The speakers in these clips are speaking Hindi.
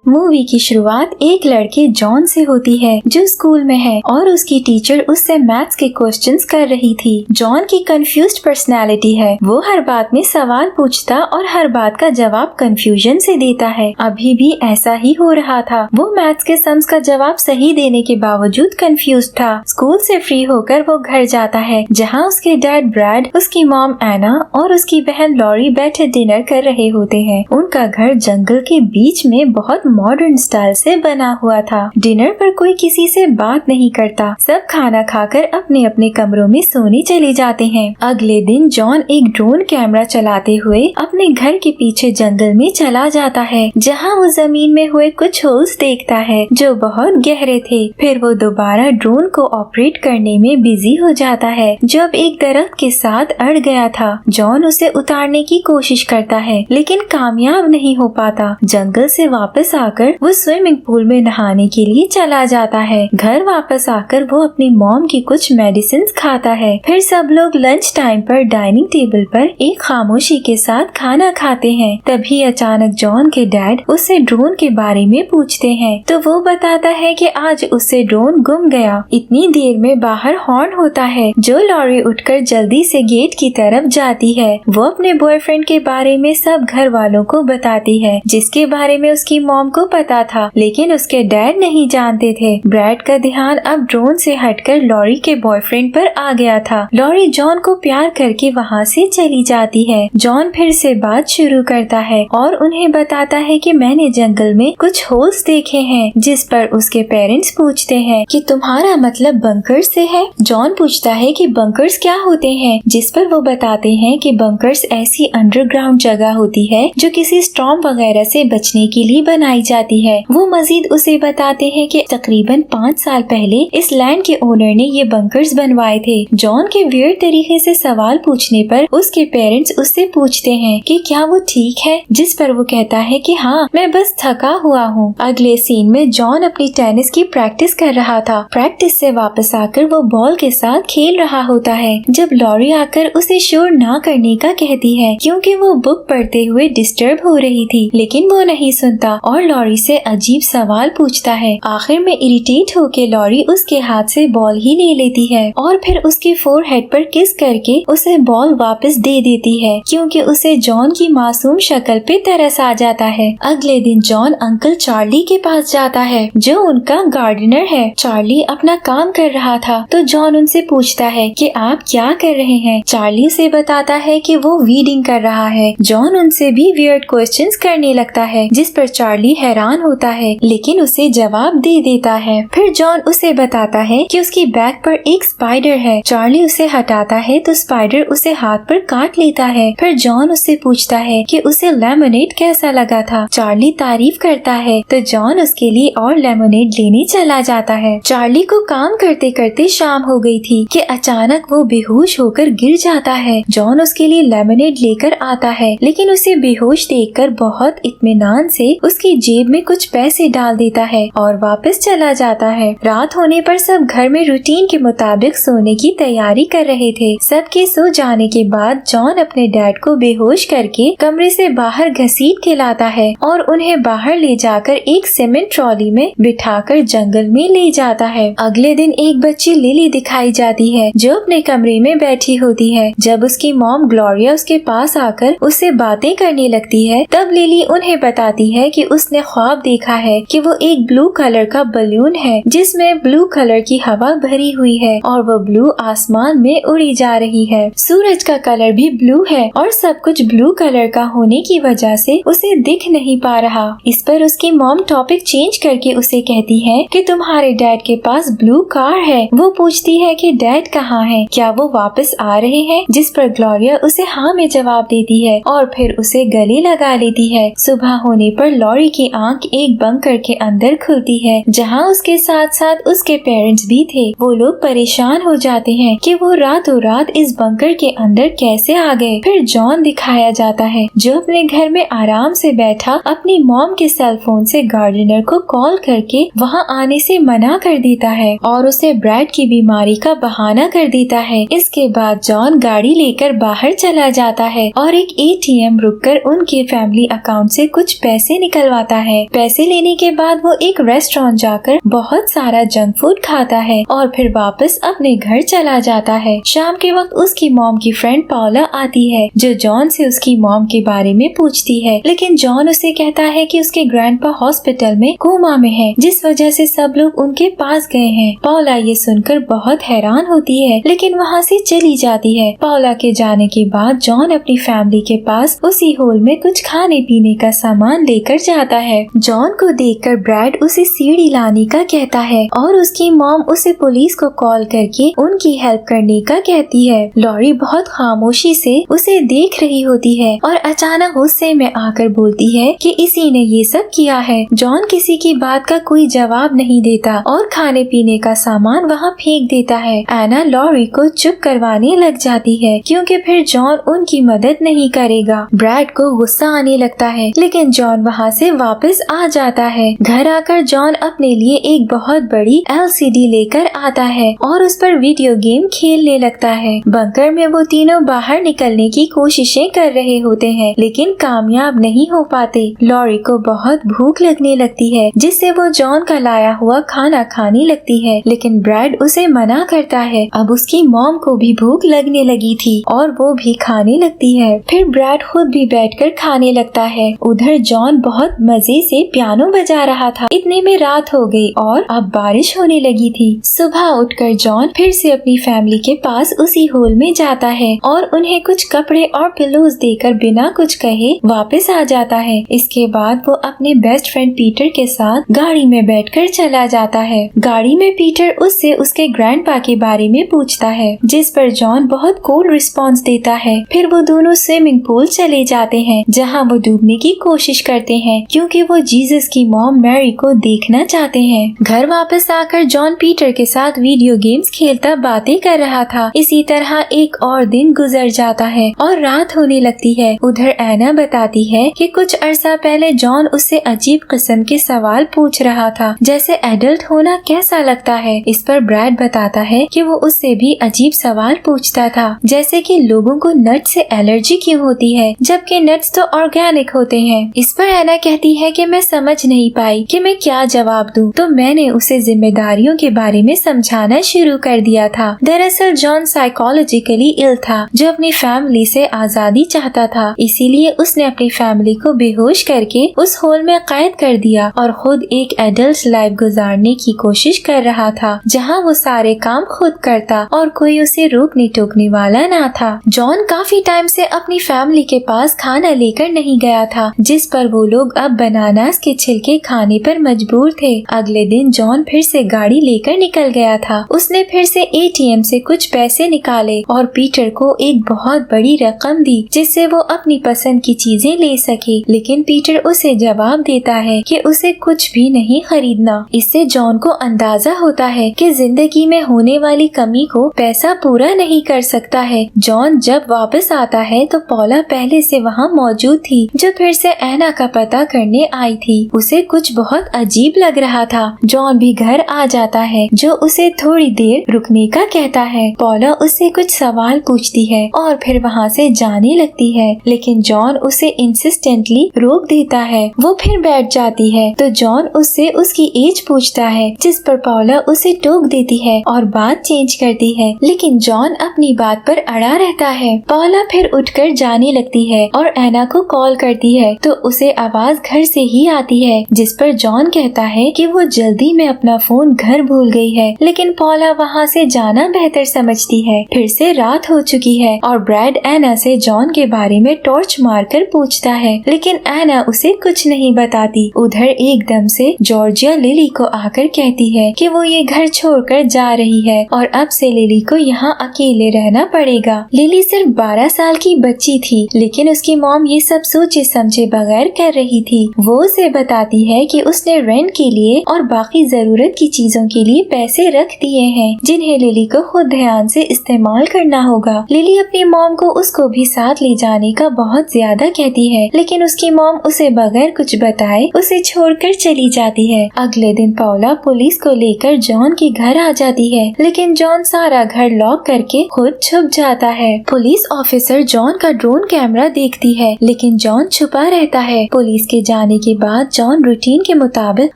मूवी की शुरुआत एक लड़के जॉन से होती है जो स्कूल में है और उसकी टीचर उससे मैथ्स के क्वेश्चंस कर रही थी। जॉन की कंफ्यूज्ड पर्सनालिटी है, वो हर बात में सवाल पूछता और हर बात का जवाब कंफ्यूजन से देता है। अभी भी ऐसा ही हो रहा था। वो मैथ्स के सम्स का जवाब सही देने के बावजूद कंफ्यूज था। स्कूल से फ्री होकर वो घर जाता है जहाँ उसके डैड ब्रैड, उसकी मॉम एना और उसकी बहन लॉरी बैठे डिनर कर रहे होते हैं। उनका घर जंगल के बीच में बहुत मॉडर्न स्टाइल से बना हुआ था। डिनर पर कोई किसी से बात नहीं करता, सब खाना खाकर अपने अपने कमरों में सोने चले जाते हैं। अगले दिन जॉन एक ड्रोन कैमरा चलाते हुए अपने घर के पीछे जंगल में चला जाता है जहाँ वो जमीन में हुए कुछ होल्स देखता है जो बहुत गहरे थे। फिर वो दोबारा ड्रोन को ऑपरेट करने में बिजी हो जाता है जो अब एक दरख्त के साथ अड़ गया था। जॉन उसे उतारने की कोशिश करता है लेकिन कामयाब नहीं हो पाता। जंगल से वापस आकर वो स्विमिंग पूल में नहाने के लिए चला जाता है। घर वापस आकर वो अपनी मॉम की कुछ मेडिसिन खाता है। फिर सब लोग लंच टाइम पर डाइनिंग टेबल पर एक खामोशी के साथ खाना खाते हैं। तभी अचानक जॉन के डैड उससे ड्रोन के बारे में पूछते हैं तो वो बताता है कि आज उससे ड्रोन गुम गया। इतनी देर में बाहर हॉर्न होता है जो लॉरी उठकर जल्दी से गेट की तरफ जाती है। वो अपने बॉयफ्रेंड के बारे में सब घर वालों को बताती है जिसके बारे में उसकी मॉम को पता था लेकिन उसके डैड नहीं जानते थे। ब्रैड का ध्यान अब ड्रोन से हटकर लॉरी के बॉयफ्रेंड पर आ गया था। लॉरी जॉन को प्यार करके वहाँ से चली जाती है। जॉन फिर से बात शुरू करता है और उन्हें बताता है कि मैंने जंगल में कुछ होल्स देखे हैं, जिस पर उसके पेरेंट्स पूछते हैं कि तुम्हारा मतलब बंकर्स से है। जॉन पूछता है कि बंकर्स क्या होते हैं, जिस पर वो बताते हैं कि बंकर्स ऐसी अंडरग्राउंड जगह होती है जो किसी स्टॉर्म वगैरह से बचने के लिए बनाई जाती है। वो मजीद उसे बताते हैं कि तकरीबन 5 साल पहले इस लैंड के ओनर ने ये बंकर्स बनवाए थे। जॉन के वियर्ड तरीके से सवाल पूछने पर उसके पेरेंट्स उससे पूछते हैं कि क्या वो ठीक है, जिस पर वो कहता है कि हाँ, मैं बस थका हुआ हूँ। अगले सीन में जॉन अपनी टेनिस की प्रैक्टिस कर रहा था। प्रैक्टिस से वापस आकर वो बॉल के साथ खेल रहा होता है जब लॉरी आकर उसे शोर ना करने का कहती है क्योंकि वो बुक पढ़ते हुए डिस्टर्ब हो रही थी, लेकिन वो नहीं सुनता और लॉरी से अजीब सवाल पूछता है। आखिर में इरिटेट होके लॉरी उसके हाथ से बॉल ही ले लेती है और फिर उसके फोरहेड पर किस करके उसे बॉल वापस दे देती है क्योंकि उसे जॉन की मासूम शक्ल पे तरस आ जाता है। अगले दिन जॉन अंकल चार्ली के पास जाता है जो उनका गार्डनर है। चार्ली अपना काम कर रहा था तो जॉन उनसे पूछता है कि आप क्या कर रहे हैं। चार्ली उसे बताता है कि वो वीडिंग कर रहा है। जॉन उनसे भी वियर्ड क्वेश्चंस करने लगता है जिस पर चार्ली हैरान होता है लेकिन उसे जवाब दे देता है। फिर जॉन उसे बताता है कि उसकी बैक पर एक स्पाइडर है। चार्ली उसे हटाता है तो स्पाइडर उसे हाथ पर काट लेता है। फिर जॉन उससे पूछता है कि उसे लेमनेड कैसा लगा था। चार्ली तारीफ करता है तो जॉन उसके लिए और लेमनेड लेने चला जाता है। चार्ली को काम करते करते शाम हो गई थी कि अचानक वो बेहोश होकर गिर जाता है। जॉन उसके लिए लेमनेड लेकर आता है लेकिन उसे बेहोश देखकर बहुत इत्मीनान से उसकी जेब में कुछ पैसे डाल देता है और वापस चला जाता है। रात होने पर सब घर में रूटीन के मुताबिक सोने की तैयारी कर रहे थे। सबके सो जाने के बाद जॉन अपने डैड को बेहोश करके कमरे से बाहर घसीट के लाता है और उन्हें बाहर ले जाकर एक सीमेंट ट्रॉली में बिठाकर जंगल में ले जाता है। अगले दिन एक बच्ची लिली दिखाई जाती है जो अपने कमरे में बैठी होती है। जब उसकी मॉम ग्लोरिया उसके पास आकर उससे बातें करने लगती है तब लिली उन्हें बताती है कि उसने ख्वाब देखा है कि वो एक ब्लू कलर का बलून है जिसमें ब्लू कलर की हवा भरी हुई है और वो ब्लू आसमान में उड़ी जा रही है। सूरज का कलर भी ब्लू है और सब कुछ ब्लू कलर का होने की वजह से उसे दिख नहीं पा रहा। इस पर उसकी मॉम टॉपिक चेंज करके उसे कहती है कि तुम्हारे डैड के पास ब्लू कार है। वो पूछती है कि डैड कहाँ है, क्या वो वापस आ रहे हैं, जिस पर ग्लोरिया उसे हाँ में जवाब देती है और फिर उसे गले लगा लेती है। सुबह होने पर लॉरी की आंख एक बंकर के अंदर खुलती है जहाँ उसके साथ साथ उसके पेरेंट्स भी थे। वो लोग परेशान हो जाते हैं कि वो रातों रात इस बंकर के अंदर कैसे आ गए। फिर जॉन दिखाया जाता है जो अपने घर में आराम से बैठा अपनी मॉम के सेल फोन से गार्डनर को कॉल करके वहाँ आने से मना कर देता है और उसे ब्रैड की बीमारी का बहाना कर देता है। इसके बाद जॉन गाड़ी लेकर बाहर चला जाता है और एक ATM रुककर उनके फैमिली अकाउंट से कुछ पैसे निकलवाता है। पैसे लेने के बाद वो एक रेस्टोरेंट जाकर बहुत सारा जंक फूड खाता है और फिर वापस अपने घर चला जाता है। शाम के वक्त उसकी मॉम की फ्रेंड पाउला आती है जो जॉन से उसकी मॉम के बारे में पूछती है, लेकिन जॉन उसे कहता है कि उसके ग्रैंडपा हॉस्पिटल में कोमा में है, जिस वजह से सब लोग उनके पास गए हैं। पाउला ये सुनकर बहुत हैरान होती है लेकिन वहाँ से चली जाती है। पाउला के जाने के बाद जॉन अपनी फैमिली के पास उसी हॉल में कुछ खाने पीने का सामान लेकर जाता है। जॉन को देखकर ब्रैड उसे सीढ़ी लाने का कहता है और उसकी मॉम उसे पुलिस को कॉल करके उनकी हेल्प करने का कहती है। लॉरी बहुत खामोशी से उसे देख रही होती है और अचानक गुस्से में आकर बोलती है कि इसी ने ये सब किया है। जॉन किसी की बात का कोई जवाब नहीं देता और खाने पीने का सामान वहाँ फेंक देता है। एना लॉरी को चुप करवाने लग जाती है क्योंकि फिर जॉन उनकी मदद नहीं करेगा। ब्रैड को गुस्सा आने लगता है लेकिन जॉन वहाँ से वापस आ जाता है। घर आकर जॉन अपने लिए एक बहुत बड़ी LCD लेकर आता है और उस पर वीडियो गेम खेलने लगता है। बंकर में वो तीनों बाहर निकलने की कोशिशें कर रहे होते हैं लेकिन कामयाब नहीं हो पाते। लॉरी को बहुत भूख लगने लगती है जिससे वो जॉन का लाया हुआ खाना खाने लगती है, लेकिन ब्रैड उसे मना करता है। अब उसकी मॉम को भी भूख लगने लगी थी और वो भी खाने लगती है। फिर ब्रैड खुद भी बैठकर खाने लगता है। उधर जॉन बहुत मजे से पियानो बजा रहा था। इतने में रात हो गई और अब बारिश होने लगी थी। सुबह उठकर जॉन फिर से अपनी फैमिली के पास उसी हॉल में जाता है और उन्हें कुछ कपड़े और पिलोज देकर बिना कुछ कहे वापस आ जाता है। इसके बाद वो अपने बेस्ट फ्रेंड पीटर के साथ गाड़ी में बैठकर चला जाता है। गाड़ी में पीटर उससे उसके ग्रैंडपा के बारे में पूछता है, जिस पर जॉन बहुत कूल रिस्पॉन्स देता है। फिर वो दोनों स्विमिंग पूल चले जाते हैं जहाँ वो डूबने की कोशिश करते हैं क्योंकि वो जीसस की मॉम मैरी को देखना चाहते हैं। घर वापस आकर जॉन पीटर के साथ वीडियो गेम्स खेलता बातें कर रहा था। इसी तरह एक और दिन गुजर जाता है और रात होने लगती है। उधर एना बताती है कि कुछ अरसा पहले जॉन उससे अजीब किस्म के सवाल पूछ रहा था, जैसे एडल्ट होना कैसा लगता है। इस पर ब्रैड बताता है कि वो उससे भी अजीब सवाल पूछता था, जैसे कि लोगों को नट से एलर्जी क्यों होती है जबकि नट्स तो ऑर्गेनिक होते हैं। इस पर एना कहती है कि मैं समझ नहीं पाई कि मैं क्या जवाब दूं, तो मैंने उसे जिम्मेदारियों के बारे में समझाना शुरू कर दिया था। दरअसल जॉन साइकोलॉजिकली इल था जो अपनी फैमिली से आजादी चाहता था, इसीलिए उसने अपनी फैमिली को बेहोश करके उस होल में कैद कर दिया और खुद एक एडल्ट लाइफ गुजारने की कोशिश कर रहा था जहाँ वो सारे काम खुद करता और कोई उसे रोकने टोकने वाला ना था। जॉन काफी टाइम से अपनी फैमिली के पास खाना लेकर नहीं गया था, जिस पर वो लोग अब बनानास के छिलके खाने पर मजबूर थे। अगले दिन जॉन फिर से गाड़ी लेकर निकल गया था। उसने फिर से ATM से कुछ पैसे निकाले और पीटर को एक बहुत बड़ी रकम दी जिससे वो अपनी पसंद की चीजें ले सके, लेकिन पीटर उसे जवाब देता है कि उसे कुछ भी नहीं खरीदना। इससे जॉन को अंदाजा होता है कि जिंदगी में होने वाली कमी को पैसा पूरा नहीं कर सकता है। जॉन जब वापस आता है तो पॉला पहले से वहाँ मौजूद थी जो फिर से एना का पता करने आई थी। उसे कुछ बहुत अजीब लग रहा था। जॉन भी घर आ जाता है जो उसे थोड़ी देर रुकने का कहता है। पॉला उससे कुछ सवाल पूछती है और फिर वहाँ से जाने लगती है, लेकिन जॉन उसे इंसिस्टेंटली रोक देता है। वो फिर बैठ जाती है तो जॉन उससे उसकी एज पूछता है, जिस पर पॉला उसे टोक देती है और बात चेंज करती है, लेकिन जॉन अपनी बात पर अड़ा रहता है। पॉला फिर उठकर जाने लगती है और एना को कॉल करती है तो उसे आवाज घर से ही आती है, जिस पर जॉन कहता है कि वो जल्दी में अपना फोन घर भूल गई है, लेकिन पॉला वहाँ से जाना बेहतर समझती है। फिर से रात हो चुकी है और ब्रैड एना से जॉन के बारे में टॉर्च मारकर पूछता है, लेकिन एना उसे कुछ नहीं बताती। उधर एकदम से जॉर्जिया लिली को आकर कहती है कि वो ये घर छोड़कर जा रही है और अब से लिली को यहाँ अकेले रहना पड़ेगा। लिली सिर्फ 12 साल की बच्ची थी, लेकिन उसकी मॉम ये सब सोचे समझे बगैर कर रही थी। वो उसे बताती है कि उसने रेंट के लिए और बाकी जरूरत की चीजों के लिए पैसे रख दिए हैं, जिन्हें लिली को खुद ध्यान से इस्तेमाल करना होगा। लिली अपनी मॉम को उसको भी साथ ले जाने का बहुत ज्यादा कहती है, लेकिन उसकी मॉम उसे बगैर कुछ बताए उसे छोड़कर चली जाती है। अगले दिन पॉला पुलिस को लेकर जॉन के घर आ जाती है, लेकिन जॉन सारा घर लॉक करके खुद छुप जाता है। पुलिस ऑफिसर जॉन का ड्रोन कैमरा देखती है, लेकिन जॉन छुपा रहता है। पुलिस के जाने जाने के बाद जॉन रूटीन के मुताबिक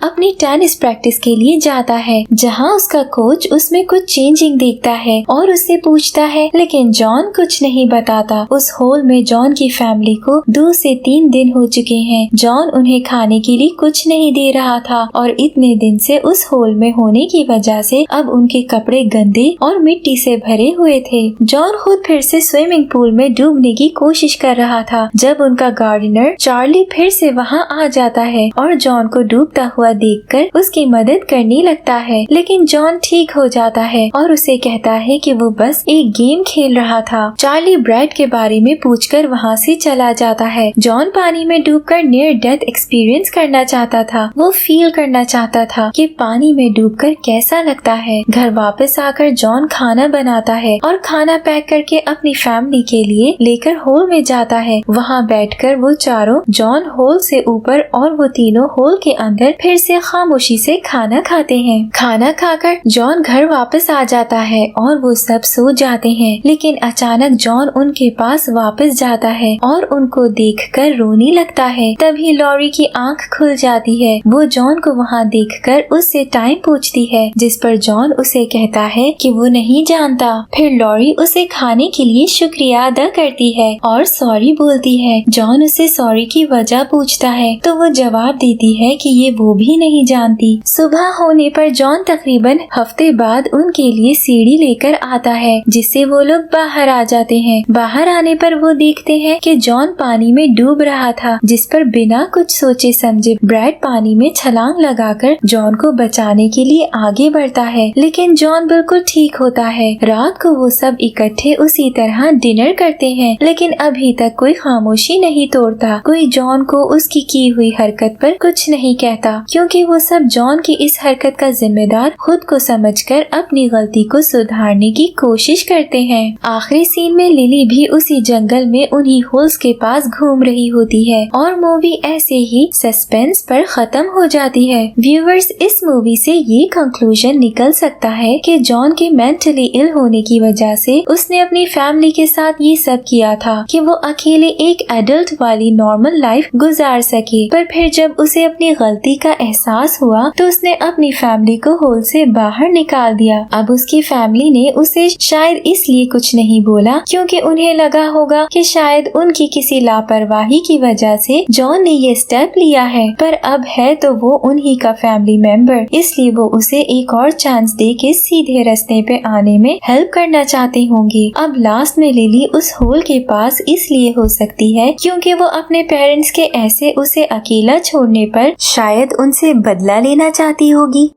अपनी टेनिस प्रैक्टिस के लिए जाता है, जहाँ उसका कोच उसमें कुछ चेंजिंग देखता है और उससे पूछता है, लेकिन जॉन कुछ नहीं बताता। उस होल में जॉन की फैमिली को 2 से 3 दिन हो चुके हैं। जॉन उन्हें खाने के लिए कुछ नहीं दे रहा था और इतने दिन से उस होल में होने की वजह से अब उनके कपड़े गंदे और मिट्टी से भरे हुए थे। जॉन खुद फिर से स्विमिंग पूल में डूबने की कोशिश कर रहा था जब उनका गार्डनर चार्ली फिर से वहाँ आ जाता है और जॉन को डूबता हुआ देखकर उसकी मदद करने लगता है, लेकिन जॉन ठीक हो जाता है और उसे कहता है कि वो बस एक गेम खेल रहा था। चार्ली ब्रैड के बारे में पूछकर वहाँ से चला जाता है। जॉन पानी में डूबकर नियर डेथ एक्सपीरियंस करना चाहता था। वो फील करना चाहता था कि पानी में डूबकर कैसा लगता है। घर वापस आकर जॉन खाना बनाता है और खाना पैक करके अपनी फैमिली के लिए लेकर होल में जाता है। वहाँ बैठकर वो चारों, जॉन होल से ऊपर और वो तीनों होल के अंदर, फिर से खामोशी से खाना खाते हैं। खाना खाकर जॉन घर वापस आ जाता है और वो सब सो जाते हैं, लेकिन अचानक जॉन उनके पास वापस जाता है और उनको देखकर रोने लगता है। तभी लॉरी की आंख खुल जाती है। वो जॉन को वहाँ देखकर उससे टाइम पूछती है, जिस पर जॉन उसे कहता है कि वो नहीं जानता। फिर लॉरी उसे खाने के लिए शुक्रिया अदा करती है और सॉरी बोलती है। जॉन उससे सॉरी की वजह पूछता है तो वो जवाब देती है कि ये वो भी नहीं जानती। सुबह होने पर जॉन तकरीबन हफ्ते बाद उनके लिए सीढ़ी लेकर आता है, जिससे वो लोग बाहर आ जाते हैं। बाहर आने पर वो देखते हैं कि जॉन पानी में डूब रहा था, जिस पर बिना कुछ सोचे समझे ब्रैड पानी में छलांग लगाकर जॉन को बचाने के लिए आगे बढ़ता है, लेकिन जॉन बिल्कुल ठीक होता है। रात को वो सब इकट्ठे उसी तरह डिनर करते हैं, लेकिन अभी तक कोई खामोशी नहीं तोड़ता। कोई जॉन को उसकी की हुई हरकत पर कुछ नहीं कहता, क्योंकि वो सब जॉन की इस हरकत का जिम्मेदार खुद को समझकर अपनी गलती को सुधारने की कोशिश करते हैं। आखिरी सीन में लिली भी उसी जंगल में उन्हीं होल्स के पास घूम रही होती है और मूवी ऐसे ही सस्पेंस पर खत्म हो जाती है। व्यूअर्स, इस मूवी से ये कंक्लूजन निकल सकता है कि जॉन के मेंटली इल होने की वजह से उसने अपनी फैमिली के साथ ये सब किया था कि वो अकेले एक एडल्ट वाली नॉर्मल लाइफ गुजार सके। पर फिर जब उसे अपनी गलती का एहसास हुआ तो उसने अपनी फैमिली को होल से बाहर निकाल दिया। अब उसकी फैमिली ने उसे शायद इसलिए कुछ नहीं बोला क्योंकि उन्हें लगा होगा कि शायद उनकी किसी लापरवाही की वजह से जॉन ने ये स्टेप लिया है, पर अब है तो वो उन्हीं का फैमिली मेंबर, इसलिए वो उसे एक और चांस दे के सीधे रास्ते पे आने में हेल्प करना चाहते होंगे। अब लास्ट में लिली उस होल के पास इसलिए हो सकती है क्योंकि वो अपने पेरेंट्स के ऐसे उसे अकेला छोड़ने पर शायद उनसे बदला लेना चाहती होगी।